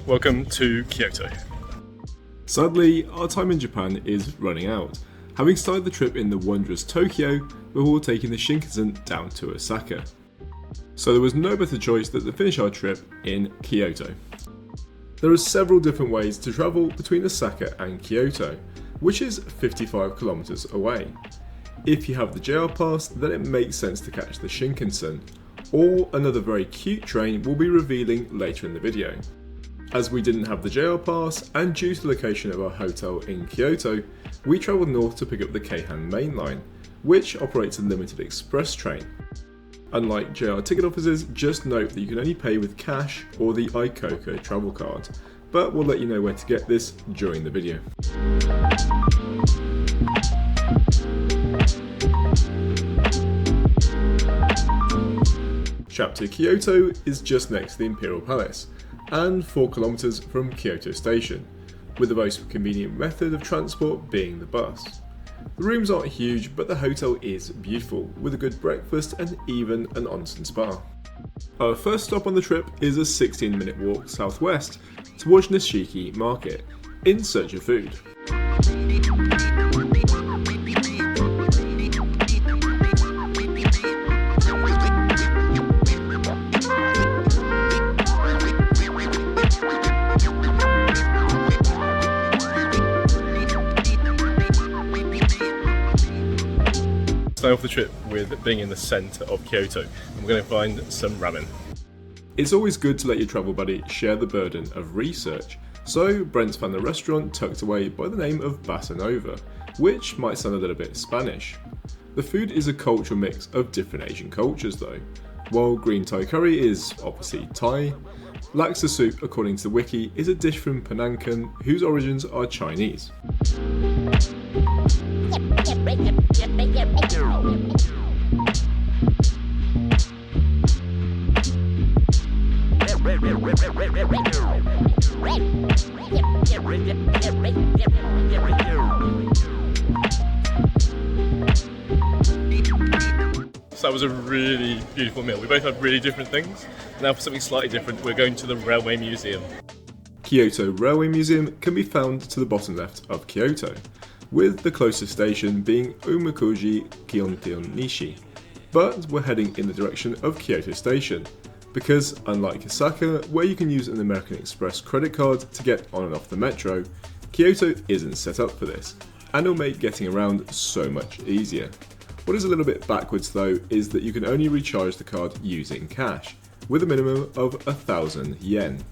Welcome to Kyoto. Sadly, our time in Japan is running out, having started the trip in the wondrous Tokyo before taking the Shinkansen down to Osaka. So there was no better choice than to finish our trip in Kyoto. There are several different ways to travel between Osaka and Kyoto, which is 55 kilometers away. If you have the JR pass, then it makes sense to catch the Shinkansen, or another very cute train we'll be revealing later in the video. As we didn't have the JR pass, and due to the location of our hotel in Kyoto, we travelled north to pick up the Keihan main line, which operates a limited express train. Unlike JR ticket offices, just note that you can only pay with cash or the iKoko travel card, but we'll let you know where to get this during the video. Chapter Kyoto is just next to the Imperial Palace, and 4 kilometers from Kyoto Station, with the most convenient method of transport being the bus. The rooms aren't huge, but the hotel is beautiful, with a good breakfast and even an onsen spa. Our first stop on the trip is a 16-minute walk southwest towards Nishiki Market, in search of food. Start off the trip with being in the centre of Kyoto, and we're going to find some ramen. It's always good to let your travel buddy share the burden of research, so Brent's found a restaurant tucked away by the name of Basanova, which might sound a little bit Spanish. The food is a cultural mix of different Asian cultures though. While green Thai curry is obviously Thai, laksa soup, according to the wiki, is a dish from Penang whose origins are Chinese. So that was a really beautiful meal. We both had really different things. Now for something slightly different, we're going to the Railway Museum. Kyoto Railway Museum can be found to the bottom left of Kyoto, with the closest station being Umakuji Kyoto-Nishi. But we're heading in the direction of Kyoto Station, because unlike Osaka, where you can use an American Express credit card to get on and off the metro, Kyoto isn't set up for this, and it'll make getting around so much easier. What is a little bit backwards though is that you can only recharge the card using cash, with a minimum of 1,000 yen.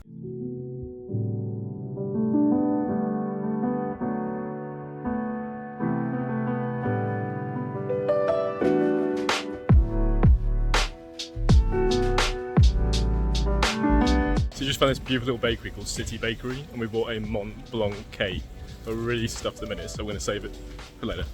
So you just found this beautiful little bakery called City Bakery, and we bought a Mont Blanc cake. We're really stuffed at the minute, so I'm going to save it for later.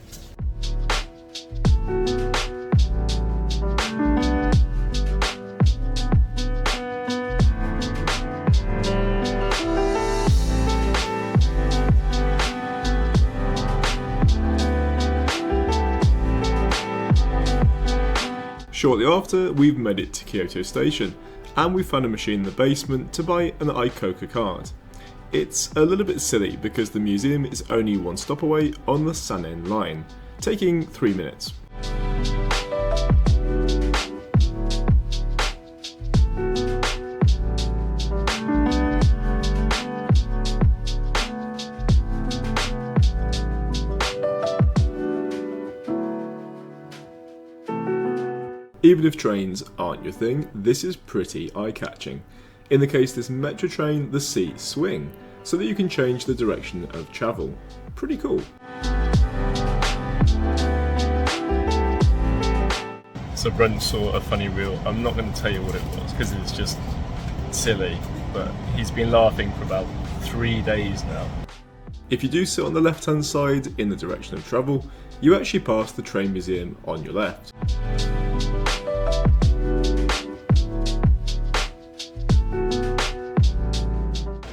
Shortly after, we've made it to Kyoto Station, and we found a machine in the basement to buy an iKoko card. It's a little bit silly because the museum is only one stop away on the Sanen line, taking 3 minutes. Even if trains aren't your thing, this is pretty eye-catching. In the case of this metro train, the seats swing, so that you can change the direction of travel. Pretty cool. So Brent saw a funny reel. I'm not going to tell you what it was because it's just silly, but he's been laughing for about 3 days now. If you do sit on the left-hand side in the direction of travel, you actually pass the train museum on your left.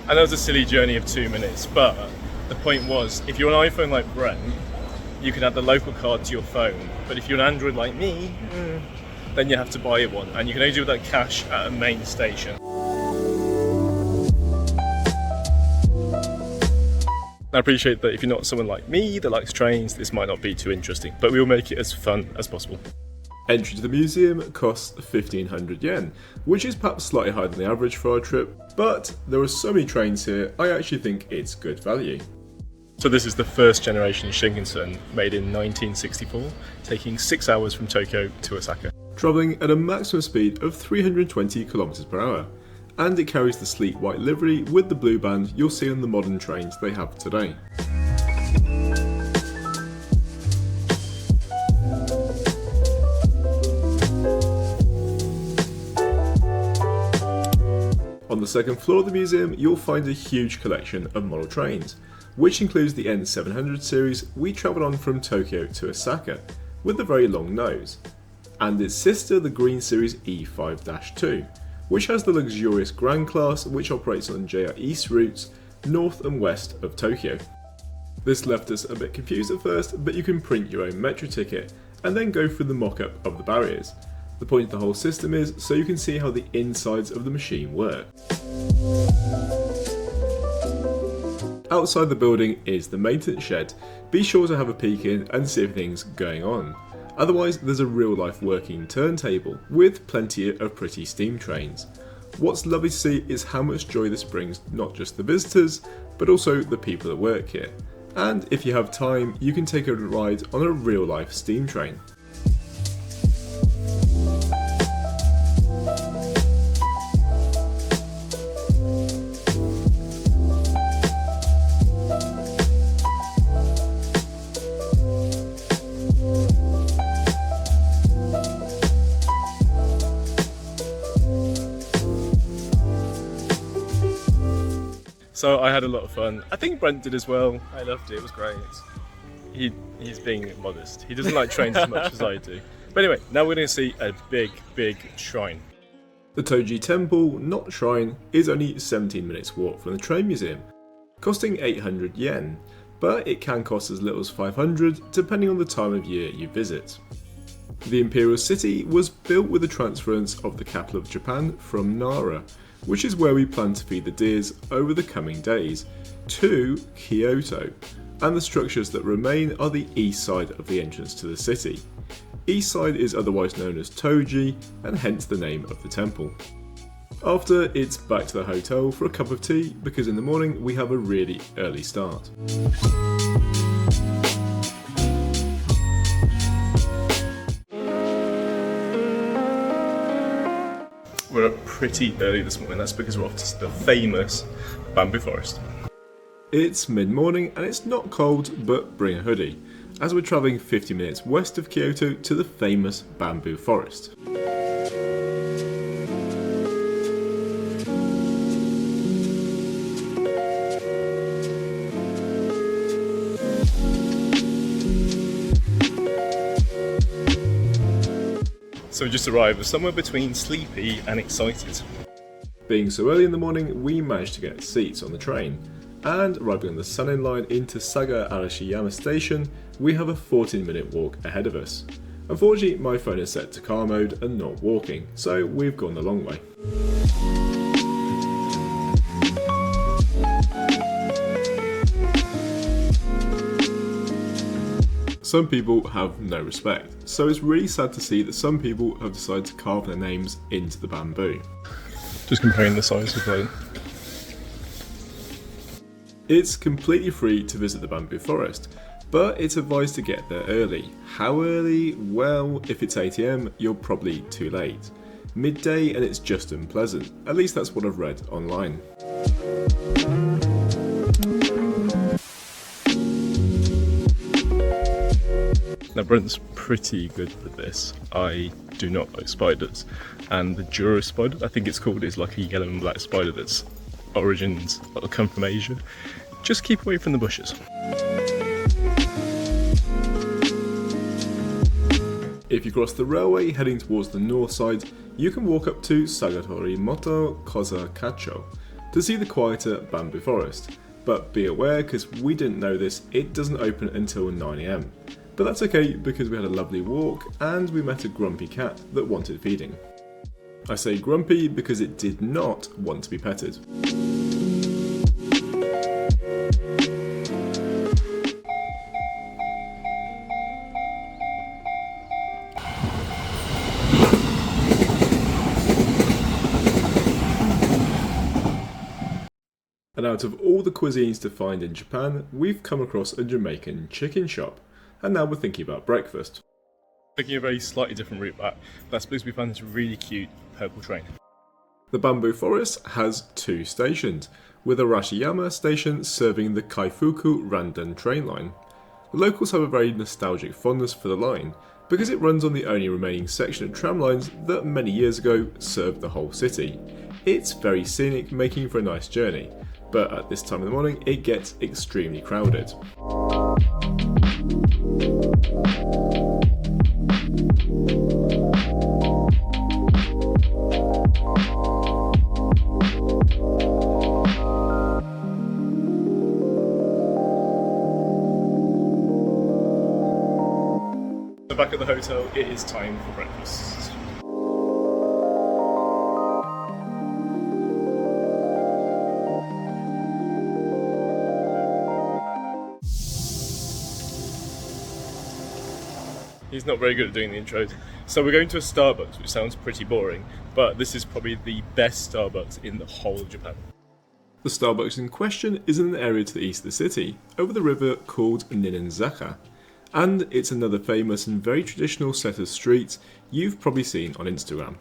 And that was a silly journey of 2 minutes, but the point was, if you're an iPhone like Brent, you can add the local card to your phone. But if you're an Android like me, then you have to buy one, and you can only do that cash at a main station. I appreciate that if you're not someone like me that likes trains, this might not be too interesting, but we will make it as fun as possible. Entry to the museum costs 1500 yen, which is perhaps slightly higher than the average for our trip, but there are so many trains here, I actually think it's good value. So this is the first generation Shinkansen, made in 1964, taking 6 hours from Tokyo to Osaka. Travelling at a maximum speed of 320 km per hour, and it carries the sleek white livery with the blue band you'll see on the modern trains they have today. On the second floor of the museum, you'll find a huge collection of model trains, which includes the N700 series we travelled on from Tokyo to Osaka, with the very long nose, and its sister the Green Series E5-2, which has the luxurious Grand Class which operates on JR East routes north and west of Tokyo. This left us a bit confused at first, but you can print your own metro ticket and then go through the mock-up of the barriers. The point of the whole system is so you can see how the insides of the machine work. Outside the building is the maintenance shed. Be sure to have a peek in and see if anything's going on. Otherwise, there's a real-life working turntable with plenty of pretty steam trains. What's lovely to see is how much joy this brings not just the visitors, but also the people that work here. And if you have time, you can take a ride on a real-life steam train. So I had a lot of fun. I think Brent did as well. I loved it, it was great. He's being modest. He doesn't like trains as much as I do. But anyway, now we're going to see a big shrine. The Tenryu-ji temple, not shrine, is only 17 minutes walk from the train museum, costing 800 yen, but it can cost as little as 500 depending on the time of year you visit. The imperial city was built with the transference of the capital of Japan from Nara, which is where we plan to feed the deers over the coming days, to Kyoto, and the structures that remain are the east side of the entrance to the city. East side is otherwise known as Toji, and hence the name of the temple. After, it's back to the hotel for a cup of tea, because in the morning we have a really early start. We're up pretty early this morning, that's because we're off to the famous bamboo forest. It's mid-morning and it's not cold, but bring a hoodie, as we're travelling 50 minutes west of Kyoto to the famous bamboo forest. So we just arrived, somewhere between sleepy and excited. Being so early in the morning, we managed to get seats on the train, and arriving on the Sanin line into Saga Arashiyama station, we have a 14-minute walk ahead of us. Unfortunately, my phone is set to car mode and not walking, so we've gone the long way. Some people have no respect, so it's really sad to see that some people have decided to carve their names into the bamboo. Just comparing the size of it. It's completely free to visit the bamboo forest, but it's advised to get there early. How early? Well, if it's 8 AM, you're probably too late. Midday and it's just unpleasant. At least that's what I've read online. Now Brent's pretty good with this. I do not like spiders, and the Jura spider, I think it's called, is like a yellow and black spider that's origins come from Asia. Just keep away from the bushes. If you cross the railway heading towards the north side, you can walk up to Sagatori Moto Koza Kacho to see the quieter bamboo forest. But be aware, because we didn't know this, it doesn't open until 9 AM. But that's okay, because we had a lovely walk and we met a grumpy cat that wanted feeding. I say grumpy because it did not want to be petted. out of all the cuisines to find in Japan, we've come across a Jamaican chicken shop, and now we're thinking about breakfast. Taking a very slightly different route back, that's because we found this really cute purple train. The bamboo forest has 2 stations, with Arashiyama station serving the Kaifuku Randan train line. The locals have a very nostalgic fondness for the line, because it runs on the only remaining section of tram lines that many years ago served the whole city. It's very scenic, making for a nice journey, but at this time of the morning it gets extremely crowded. Back at the hotel, it is time for breakfast. He's not very good at doing the intros. So we're going to a Starbucks, which sounds pretty boring, but this is probably the best Starbucks in the whole of Japan. The Starbucks in question is in an area to the east of the city, over the river called Ninenzaka. And it's another famous and very traditional set of streets you've probably seen on Instagram.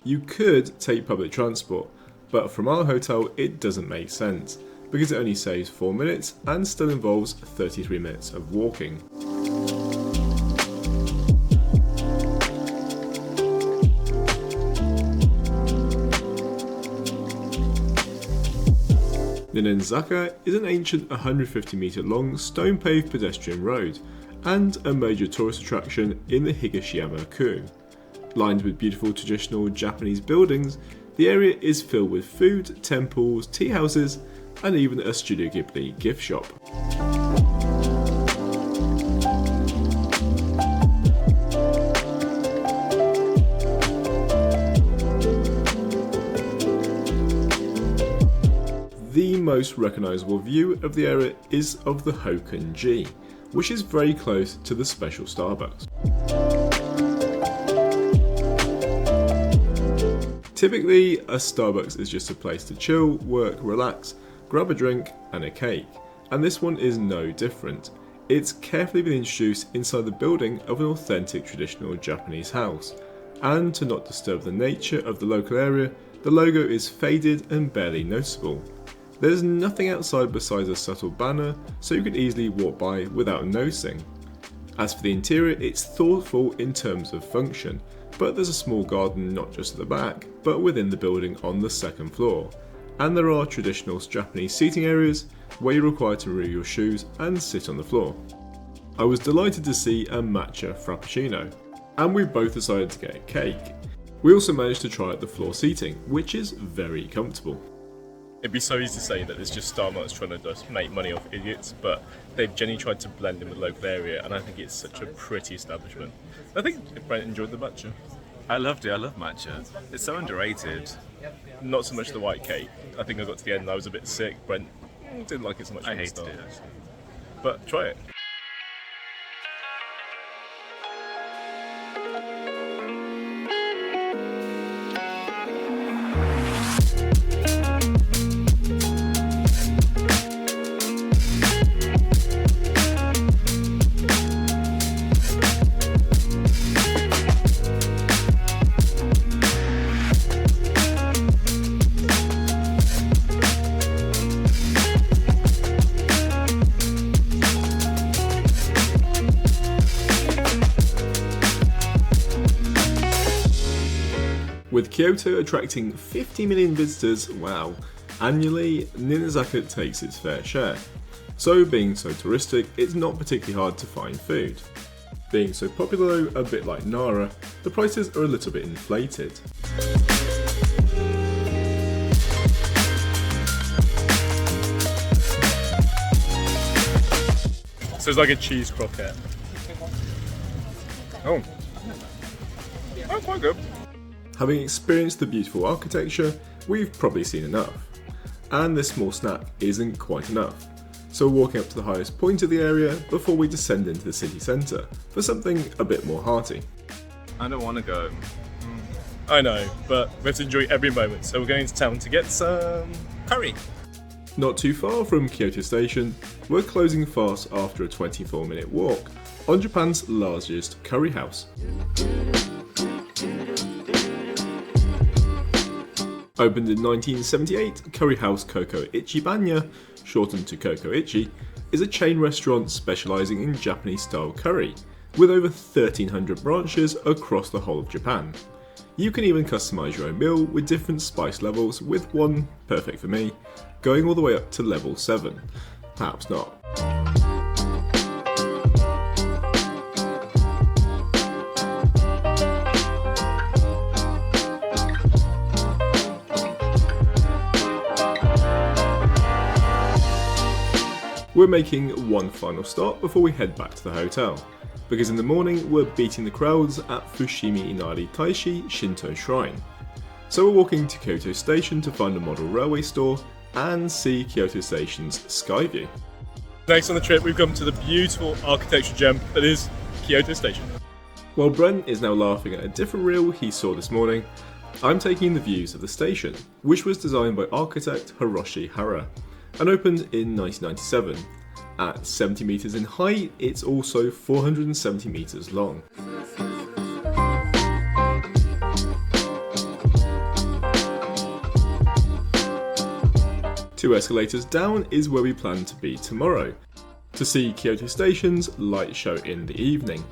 You could take public transport, but from our hotel it doesn't make sense, because it only saves 4 minutes and still involves 33 minutes of walking. Ninenzaka is an ancient 150 metre long stone paved pedestrian road and a major tourist attraction in the Higashiyama-ku. Lined with beautiful traditional Japanese buildings, the area is filled with food, temples, tea houses and even a Studio Ghibli gift shop. The most recognisable view of the area is of the Kodai-ji, which is very close to the special Starbucks. Typically, a Starbucks is just a place to chill, work, relax, grab a drink and a cake, and this one is no different. It's carefully been introduced inside the building of an authentic traditional Japanese house, and to not disturb the nature of the local area, the logo is faded and barely noticeable. There's nothing outside besides a subtle banner, so you can easily walk by without noticing. As for the interior, it's thoughtful in terms of function, but there's a small garden not just at the back, but within the building on the 2nd floor. And there are traditional Japanese seating areas where you're required to remove your shoes and sit on the floor. I was delighted to see a matcha frappuccino, and we both decided to get a cake. We also managed to try out the floor seating, which is very comfortable. It'd be so easy to say that it's just Starbucks trying to just make money off idiots, but they've genuinely tried to blend in with the local area, and I think it's such a pretty establishment. I think Brent enjoyed the matcha. I loved it, I love matcha. It's so underrated. Not so much the white cake. I think I got to the end and I was a bit sick. Brent didn't like it so much. I hated it actually. But try it. With Kyoto attracting 50 million visitors, wow, annually, Ninenzaka takes its fair share. So being so touristic, it's not particularly hard to find food. Being so popular though, a bit like Nara, the prices are a little bit inflated. So it's like a cheese croquette. Oh, quite good. Having experienced the beautiful architecture, we've probably seen enough. And this small snack isn't quite enough. So we're walking up to the highest point of the area before we descend into the city centre for something a bit more hearty. I don't want to go. I know, but we have to enjoy every moment, so we're going to town to get some curry. Not too far from Kyoto Station, we're closing fast after a 24-minute walk on Japan's largest curry house. Opened in 1978, Curry House Koko Ichibanya, shortened to Koko Ichi, is a chain restaurant specialising in Japanese-style curry, with over 1,300 branches across the whole of Japan. You can even customise your own meal with different spice levels, with one, perfect for me, going all the way up to level 7. Perhaps not. We're making one final stop before we head back to the hotel, because in the morning we're beating the crowds at Fushimi Inari Taishi Shinto Shrine. So we're walking to Kyoto Station to find a model railway store and see Kyoto Station's sky view. Next on the trip, we've come to the beautiful architecture gem that is Kyoto Station. While Brent is now laughing at a different reel he saw this morning, I'm taking the views of the station, which was designed by architect Hiroshi Hara and opened in 1997. At 70 metres in height, it's also 470 metres long. Two escalators down is where we plan to be tomorrow, to see Kyoto Station's light show in the evening.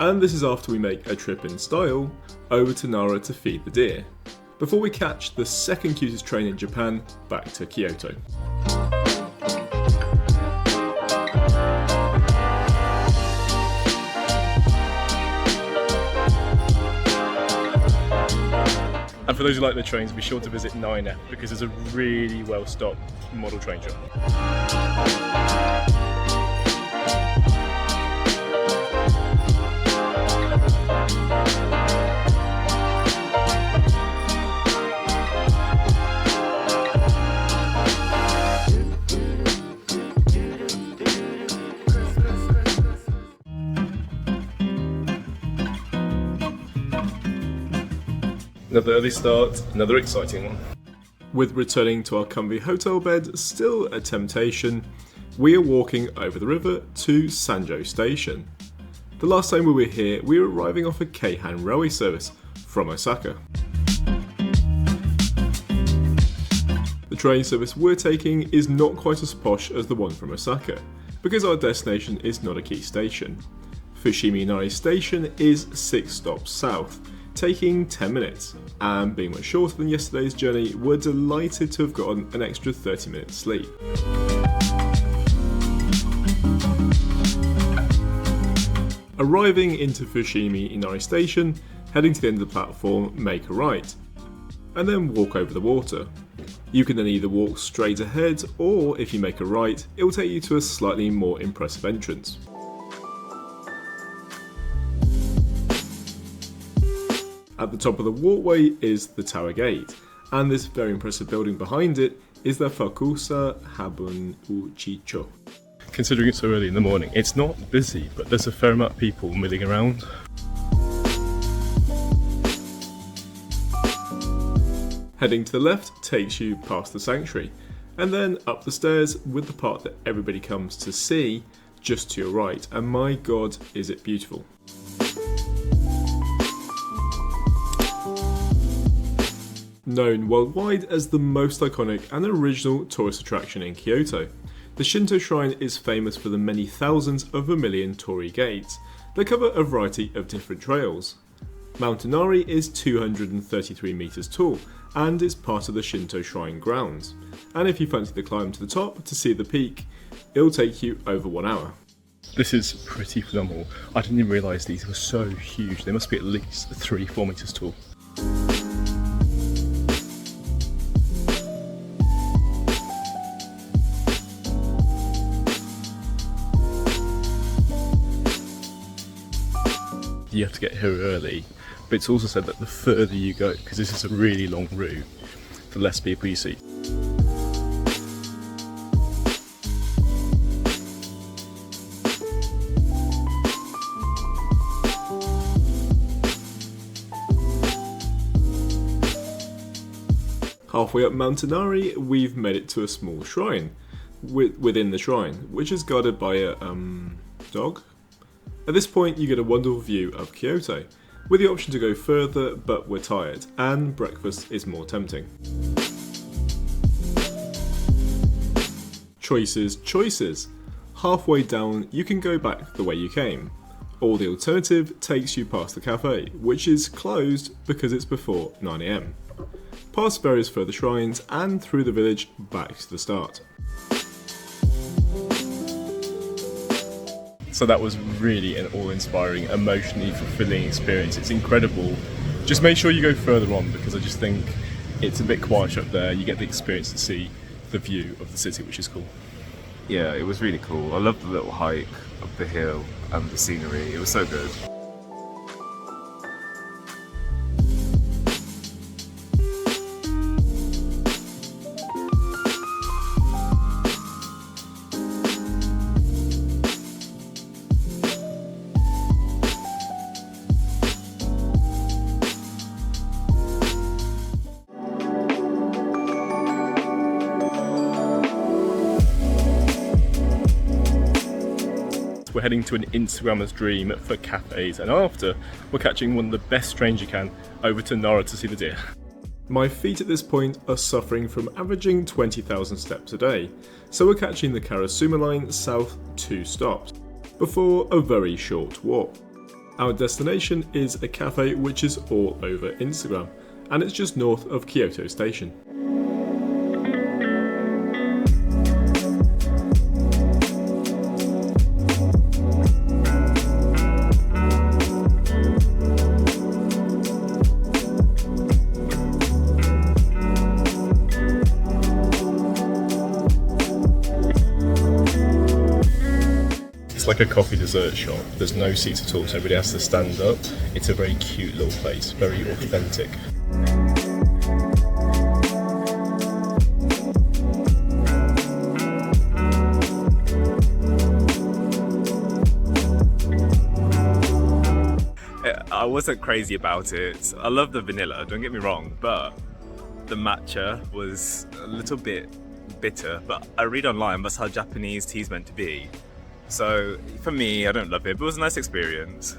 And this is after we make a trip in style over to Nara to feed the deer, before we catch the second cutest train in Japan back to Kyoto. And for those who like the trains, be sure to visit 9F because there's a really well-stocked model train shop. Another early start, another exciting one. With returning to our comfy hotel bed still a temptation, we are walking over the river to Sanjo Station. The last time we were here, we were arriving off a Keihan railway service from Osaka. The train service we're taking is not quite as posh as the one from Osaka, because our destination is not a key station. Fushimi Inari Station is 6 stops south, taking 10 minutes, and being much shorter than yesterday's journey, we're delighted to have gotten an extra 30 minutes sleep. Arriving into Fushimi Inari Station, heading to the end of the platform, make a right, and then walk over the water. You can then either walk straight ahead, or if you make a right, it will take you to a slightly more impressive entrance. At the top of the walkway is the Tower Gate, and this very impressive building behind it is the Fakusa Habun Uchicho. Considering it's so early in the morning, it's not busy, but there's a fair amount of people milling around. Heading to the left takes you past the sanctuary, and then up the stairs with the part that everybody comes to see just to your right, and my god is it beautiful. Known worldwide as the most iconic and original tourist attraction in Kyoto, the Shinto Shrine is famous for the many thousands of vermilion torii gates that cover a variety of different trails. Mount Inari is 233 metres tall and is part of the Shinto Shrine grounds, and if you fancy the climb to the top to see the peak, it'll take you over 1 hour. This is pretty phenomenal. I didn't even realise these were so huge. They must be at least 3-4 metres tall. You have to get here early, but it's also said that the further you go, because this is a really long route, the less people you see. Halfway up Mount Inari, we've made it to a small shrine within the shrine, which is guarded by a dog. At this point, you get a wonderful view of Kyoto, with the option to go further, but we're tired, and breakfast is more tempting. Choices. Halfway down, you can go back the way you came, or the alternative takes you past the cafe, which is closed because it's before 9 AM. Past various further shrines, and through the village back to the start. So that was really an all-inspiring, emotionally fulfilling experience. It's incredible. Just make sure you go further on, because I just think it's a bit quiet up there. You get the experience to see the view of the city, which is cool. Yeah, it was really cool. I loved the little hike up the hill and the scenery. It was so good. We're heading to an Instagrammer's dream for cafes, and after, we're catching one of the best trains you can over to Nara to see the deer. My feet at this point are suffering from averaging 20,000 steps a day, so we're catching the Karasuma line south 2 stops, before a very short walk. Our destination is a cafe which is all over Instagram, and it's just north of Kyoto Station. Like a coffee dessert shop. There's no seats at all, so everybody has to stand up. It's a very cute little place, very authentic. I wasn't crazy about it. I love the vanilla, don't get me wrong, but the matcha was a little bit bitter, but I read online that's how Japanese tea's meant to be. So for me, I don't love it, but it was a nice experience.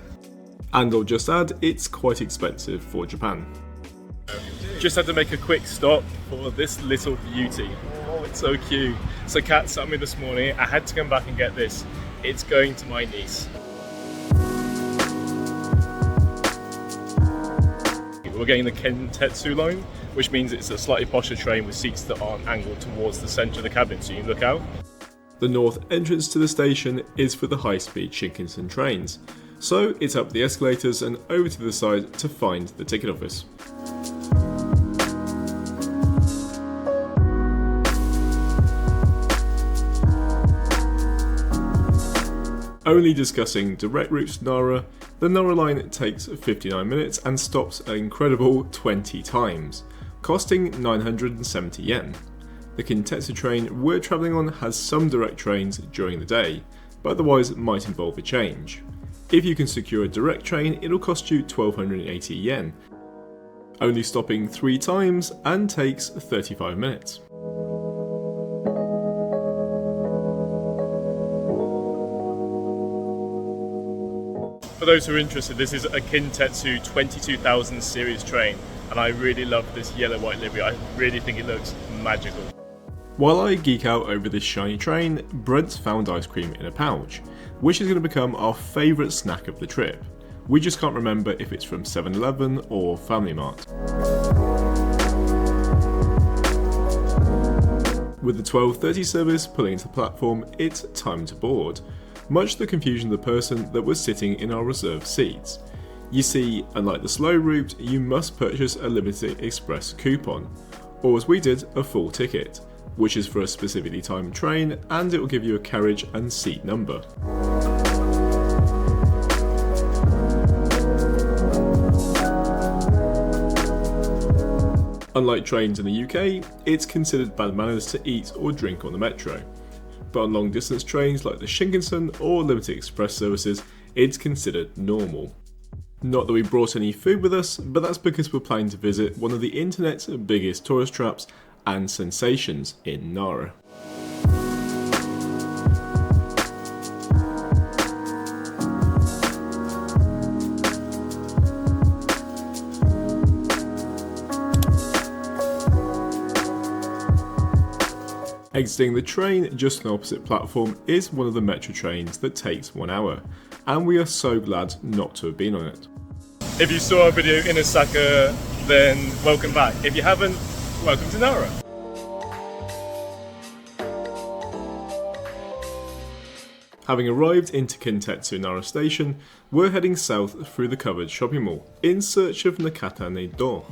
And I'll just add, it's quite expensive for Japan. Just had to make a quick stop for this little beauty. Oh, it's so cute. So Kat sat me this morning, I had to come back and get this. It's going to my niece. We're getting the Kintetsu line, which means it's a slightly posher train with seats that aren't angled towards the centre of the cabin, so you can look out. The north entrance to the station is for the high-speed Shinkansen trains, so it's up the escalators and over to the side to find the ticket office. Only discussing direct routes to Nara, the Nara line takes 59 minutes and stops an incredible 20 times, costing 970 yen. The Kintetsu train we're travelling on has some direct trains during the day, but otherwise might involve a change. If you can secure a direct train, it'll cost you 1280 yen, only stopping 3 times and takes 35 minutes. For those who are interested, this is a Kintetsu 22,000 series train, and I really love this yellow-white livery. I really think it looks magical. While I geek out over this shiny train, Brent's found ice cream in a pouch, which is going to become our favourite snack of the trip. We just can't remember if it's from 7-Eleven or Family Mart. With the 12:30 service pulling into the platform, it's time to board, much to the confusion of the person that was sitting in our reserved seats. You see, unlike the slow route, you must purchase a limited express coupon, or as we did, a full ticket, which is for a specifically timed train, and it will give you a carriage and seat number. Unlike trains in the UK, it's considered bad manners to eat or drink on the metro. But on long distance trains like the Shinkansen or limited express services, it's considered normal. Not that we brought any food with us, but that's because we're planning to visit one of the internet's biggest tourist traps and sensations in Nara. Exiting the train just on the opposite platform is one of the metro trains that takes 1 hour, and we are so glad not to have been on it. If you saw our video in Osaka, then welcome back. If you haven't, welcome to Nara. Having arrived into Kintetsu Nara Station, we're heading south through the covered shopping mall in search of Nakatane-do.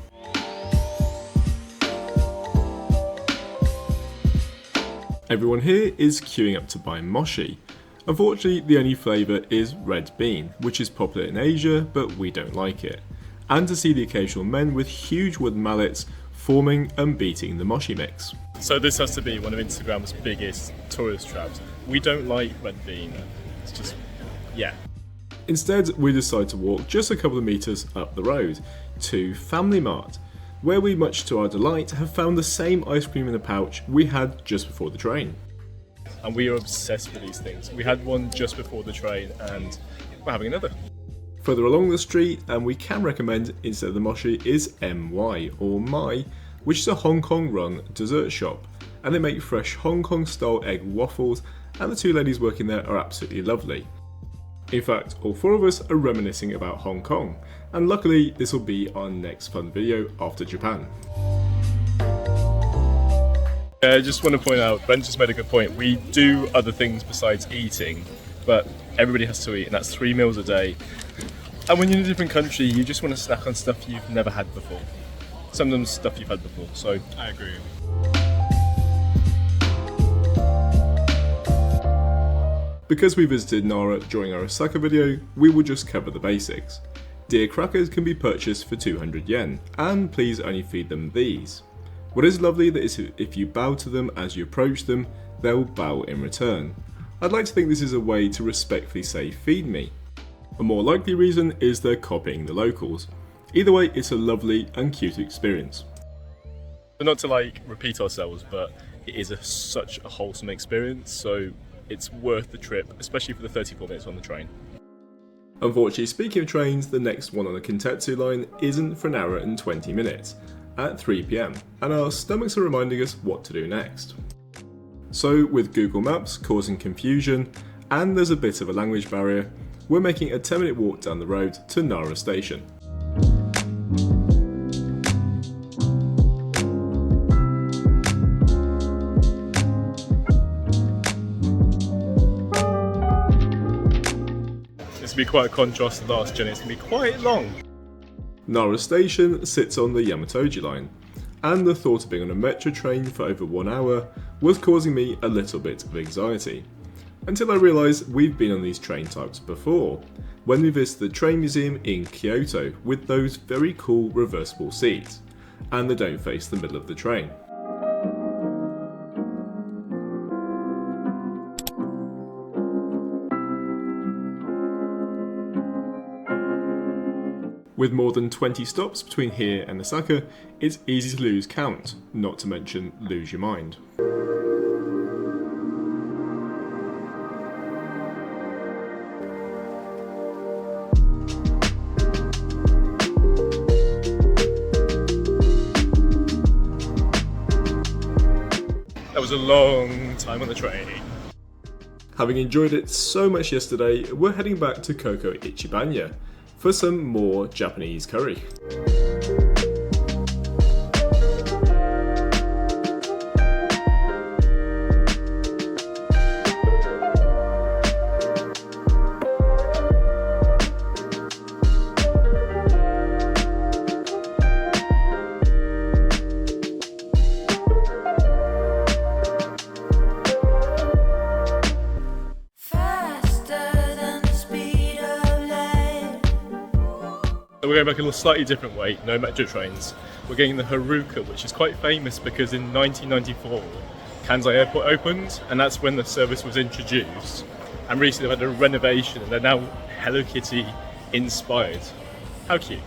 Everyone here is queuing up to buy mochi. Unfortunately, the only flavour is red bean, which is popular in Asia, but we don't like it. And to see the occasional men with huge wooden mallets forming and beating the mochi mix. So this has to be one of Instagram's biggest tourist traps. We don't like red bean. It's just, yeah. Instead, we decide to walk just a couple of metres up the road to Family Mart, where we, much to our delight, have found the same ice cream in a pouch we had just before the train. And we are obsessed with these things. We had one just before the train and we're having another. Further along the street, and we can recommend instead of the mochi, is MY or Mai, which is a Hong Kong run dessert shop, and they make fresh Hong Kong style egg waffles, and the two ladies working there are absolutely lovely. In fact, all four of us are reminiscing about Hong Kong, and luckily this will be our next fun video after Japan. I just want to point out, Brent just made a good point. We do other things besides eating, but everybody has to eat, and that's 3 meals a day. And when you're in a different country, you just want to snack on stuff you've never had before. Some of them stuff you've had before, so I agree. Because we visited Nara during our Osaka video, we will just cover the basics. Deer crackers can be purchased for 200 yen, and please only feed them these. What is lovely that is if you bow to them as you approach them, they'll bow in return. I'd like to think this is a way to respectfully say feed me. A more likely reason is they're copying the locals. Either way, it's a lovely and cute experience. But not to repeat ourselves, but it is such a wholesome experience, so it's worth the trip, especially for the 34 minutes on the train. Unfortunately, speaking of trains, the next one on the Kintetsu line isn't for an hour and 20 minutes, at 3 PM, and our stomachs are reminding us what to do next. So, with Google Maps causing confusion, and there's a bit of a language barrier, we're making a 10-minute walk down the road to Nara Station. This will be quite a contrast to the last journey, it's going to be quite long. Nara Station sits on the Yamatoji line, and the thought of being on a metro train for over 1 hour was causing me a little bit of anxiety. Until I realised we've been on these train types before, when we visited the train museum in Kyoto with those very cool reversible seats, and they don't face the middle of the train. With more than 20 stops between here and Osaka, it's easy to lose count, not to mention lose your mind. That was a long time on the train. Having enjoyed it so much yesterday, we're heading back to Koko Ichibanya for some more Japanese curry. We're going back in a slightly different way, no metro trains. We're getting the Haruka, which is quite famous because in 1994, Kansai Airport opened, and that's when the service was introduced. And recently they've had a renovation, and they're now Hello Kitty inspired. How cute.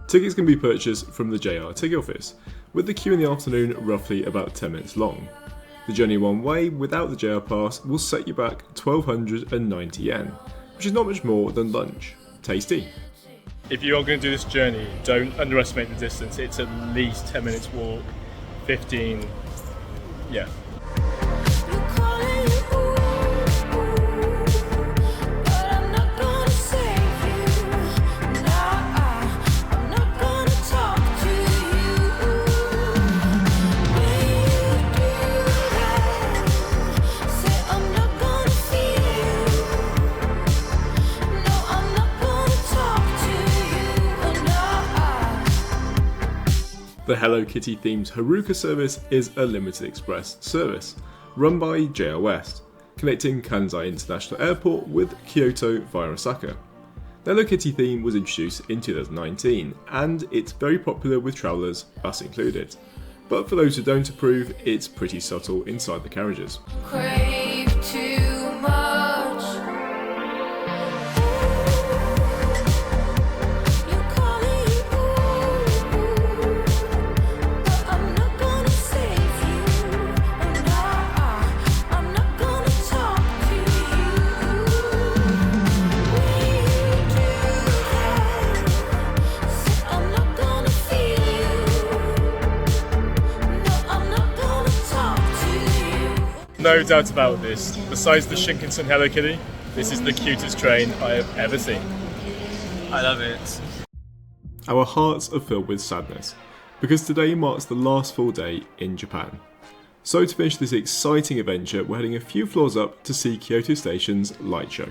Tickets can be purchased from the JR ticket office, with the queue in the afternoon roughly about 10 minutes long. The journey one way without the JR pass will set you back 1,290 yen, which is not much more than lunch. Tasty. If you are going to do this journey, don't underestimate the distance. It's at least 10 minutes walk, 15, yeah. The Hello Kitty themed Haruka service is a limited express service, run by JR West, connecting Kansai International Airport with Kyoto via Osaka. The Hello Kitty theme was introduced in 2019, and it's very popular with travellers, us included. But for those who don't approve, it's pretty subtle inside the carriages. Crave too much. No doubt about this. Besides the Shinkansen Hello Kitty, this is the cutest train I have ever seen. I love it. Our hearts are filled with sadness, because today marks the last full day in Japan. So to finish this exciting adventure, we're heading a few floors up to see Kyoto Station's light show.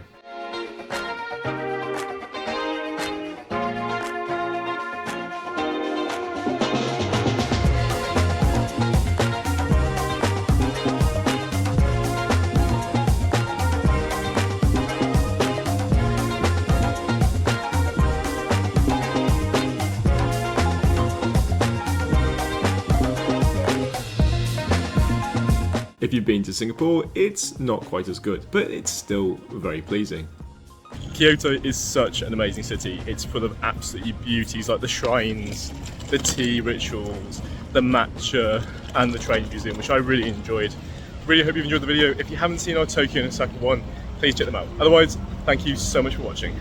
If you've been to Singapore, it's not quite as good, but it's still very pleasing. Kyoto is such an amazing city. It's full of absolutely beauties like the shrines, the tea rituals, the matcha, and the train museum, which I really enjoyed. Really hope you've enjoyed the video. If you haven't seen our Tokyo and Osaka one, please check them out. Otherwise, thank you so much for watching.